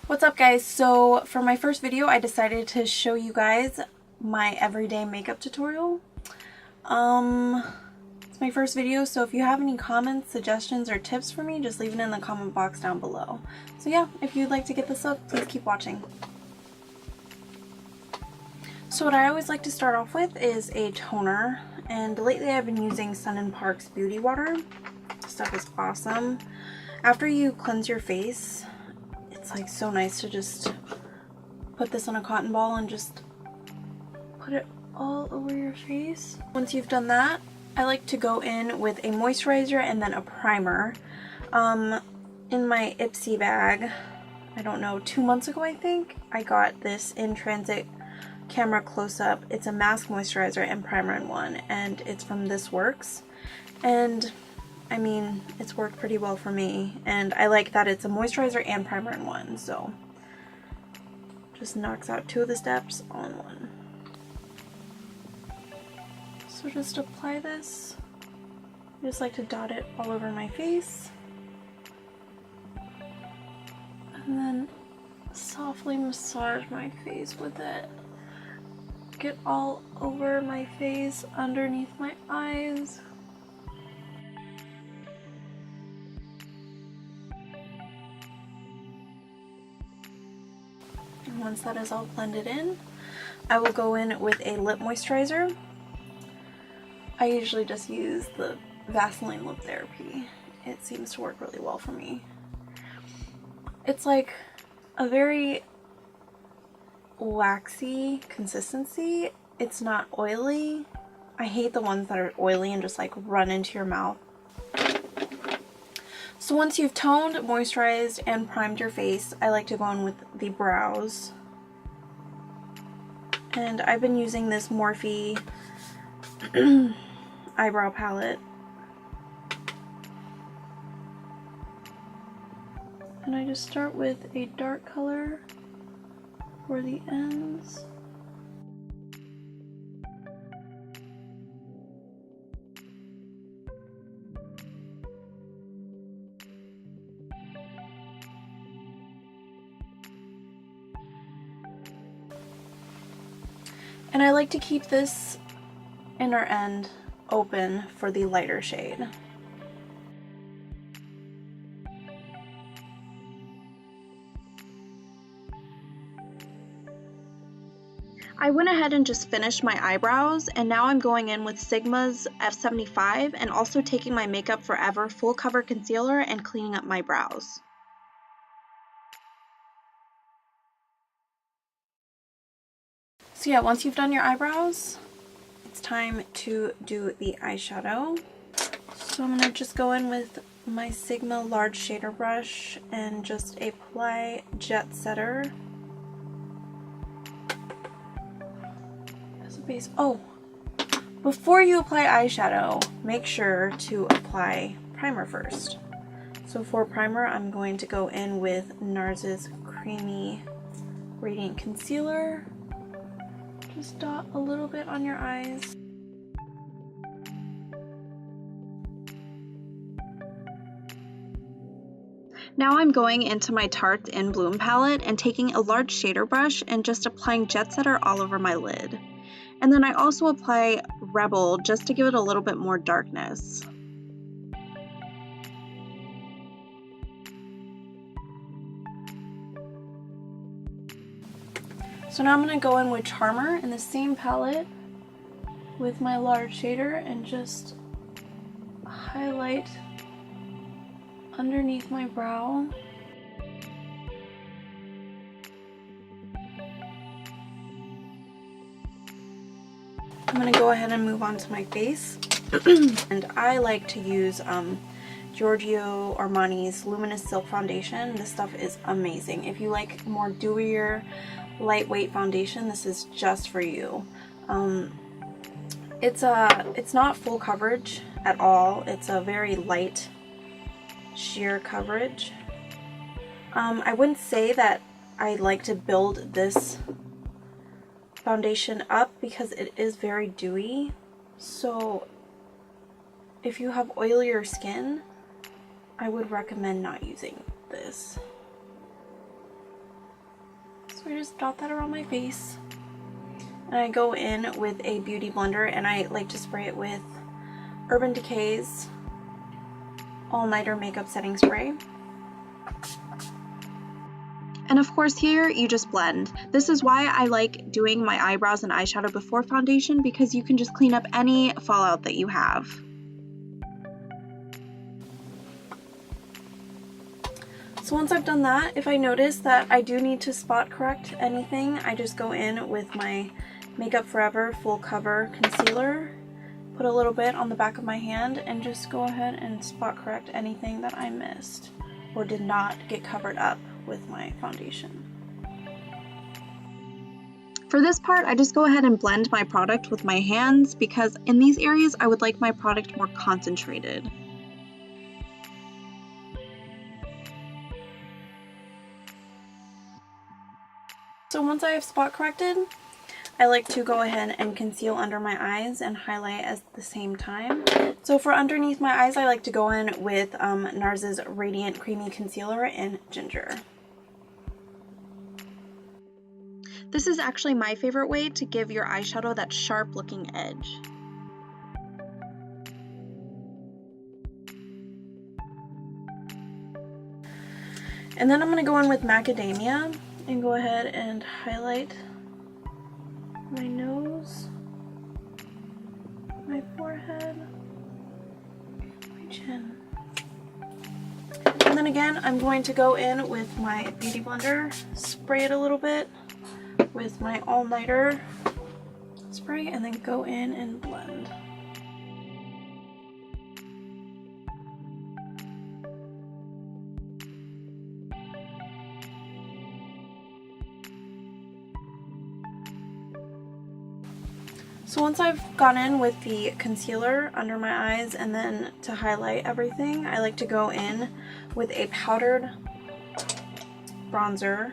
What's up, guys? So for my first video I decided to show you guys my everyday makeup tutorial. It's my first video, so if you have any comments, suggestions, or tips for me, just leave it in the comment box down below. So yeah, if you'd like to get this up, please keep watching. So what I always like to start off with is a toner, and lately I've been using Sun & Park's Beauty Water. This stuff is awesome. After you cleanse your face, it's like so nice to just put this on a cotton ball and just put it all over your face. Once you've done that, I like to go in with a moisturizer and then a primer. In my Ipsy bag, I don't know, 2 months ago I think, I got this In Transit Camera Close-Up. It's a mask, moisturizer, and primer in one, and it's from This Works. And I mean, it's worked pretty well for me, and I like that it's a moisturizer and primer in one, so just knocks out 2 of the steps all in one. So just apply this. I just like to dot it all over my face, and then softly massage my face with it. Get all over my face, underneath my eyes. And once that is all blended in, I will go in with a lip moisturizer. I usually just use the Vaseline Lip Therapy. It seems to work really well for me. It's like a very waxy consistency. It's not oily. I hate the ones that are oily and just like run into your mouth. So once you've toned, moisturized, and primed your face, I like to go in with the brows. And I've been using this Morphe eyebrow palette. And I just start with a dark color for the ends. And I like to keep this inner end open for the lighter shade. I went ahead and just finished my eyebrows, and now I'm going in with Sigma's F75 and also taking my Makeup Forever Full Cover Concealer and cleaning up my brows. So yeah, once you've done your eyebrows, it's time to do the eyeshadow. So I'm going to just go in with my Sigma large shader brush and just apply Jet Setter as a base. Oh, before you apply eyeshadow, make sure to apply primer first. So for primer, I'm going to go in with Nars's Creamy Radiant Concealer. Just dot a little bit on your eyes. Now I'm going into my Tart In Bloom palette and taking a large shader brush and just applying Jet Setter all over my lid. And then I also apply Rebel just to give it a little bit more darkness. So now I'm going to go in with Charmer in the same palette with my large shader and just highlight underneath my brow. I'm going to go ahead and move on to my face. And I like to use Giorgio Armani's Luminous Silk Foundation. This stuff is amazing. If you like more dewier, lightweight foundation, this is just for you. It's not full coverage at all. It's a very light sheer coverage. I wouldn't say that I like to build this foundation up because it is very dewy. So if you have oilier skin, I would recommend not using this. So I just dot that around my face. And I go in with a beauty blender, and I like to spray it with Urban Decay's All Nighter Makeup Setting Spray. And of course here you just blend. This is why I like doing my eyebrows and eyeshadow before foundation, because you can just clean up any fallout that you have. So once I've done that, if I notice that I do need to spot correct anything, I just go in with my Makeup Forever Full Cover Concealer, put a little bit on the back of my hand, and just go ahead and spot correct anything that I missed or did not get covered up with my foundation. For this part, I just go ahead and blend my product with my hands, because in these areas I would like my product more concentrated. So once I have spot corrected, I like to go ahead and conceal under my eyes and highlight at the same time. So for underneath my eyes, I like to go in with Nars' Radiant Creamy Concealer in Ginger. This is actually my favorite way to give your eyeshadow that sharp looking edge. And then I'm going to go in with Macadamia and go ahead and highlight my nose, my forehead, my chin. And then again, I'm going to go in with my beauty blender, spray it a little bit with my all-nighter spray, and then go in and blend. So once I've gone in with the concealer under my eyes and then to highlight everything, I like to go in with a powdered bronzer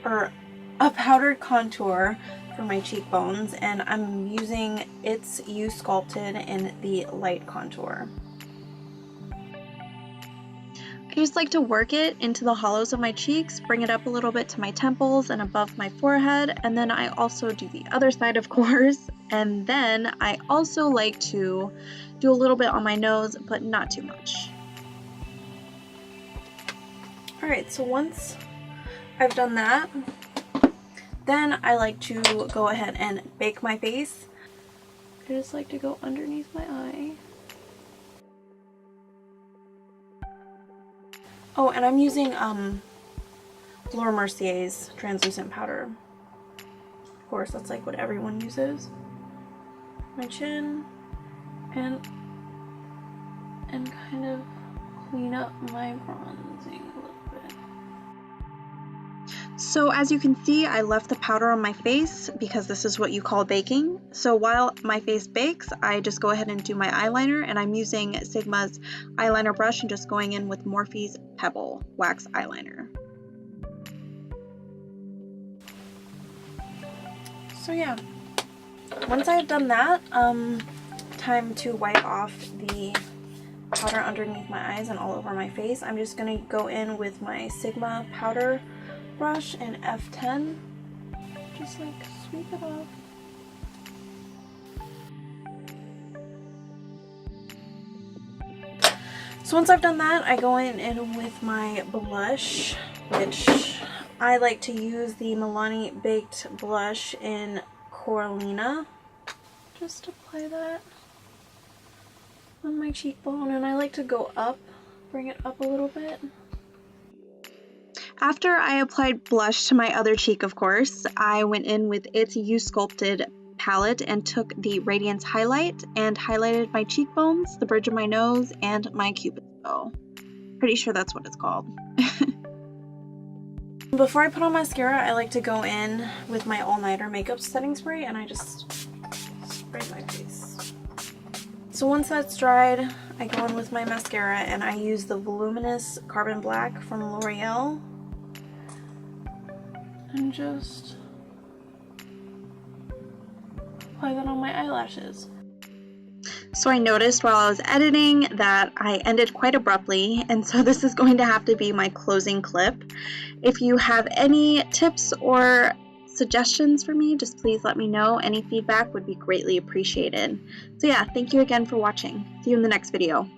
or a powdered contour for my cheekbones, and I'm using It's You Sculpted in the light contour. I just like to work it into the hollows of my cheeks, bring it up a little bit to my temples and above my forehead, and then I also do the other side, of course, and then I also like to do a little bit on my nose, but not too much. Alright, so once I've done that, then I like to go ahead and bake my face. I just like to go underneath my eye. Oh, and I'm using Laura Mercier's translucent powder. Of course, that's like what everyone uses. My chin, and kind of clean up my bronzing a little bit. So as you can see, I left the powder on my face because this is what you call baking. So while my face bakes, I just go ahead and do my eyeliner, and I'm using Sigma's eyeliner brush and just going in with Morphe's Pebble Wax Eyeliner. So yeah, once I've done that, time to wipe off the powder underneath my eyes and all over my face. I'm just going to go in with my Sigma powder brush and F10, just like sweep it off. So once I've done that, I go in with my blush, which I like to use the Milani Baked Blush in Coralina. Just apply that on my cheekbone, and I like to go up, bring it up a little bit. After I applied blush to my other cheek, of course, I went in with It's You Sculpted palette and took the Radiance highlight and highlighted my cheekbones, the bridge of my nose, and my cupid's bow. Pretty sure that's what it's called. Before I put on mascara, I like to go in with my all-nighter makeup setting spray, and I just spray my face. So once that's dried, I go in with my mascara, and I use the Voluminous Carbon Black from L'Oreal, and just apply that on my eyelashes. So I noticed while I was editing that I ended quite abruptly, and so this is going to have to be my closing clip. If you have any tips or suggestions for me, just please let me know. Any feedback would be greatly appreciated. So yeah, thank you again for watching. See you in the next video.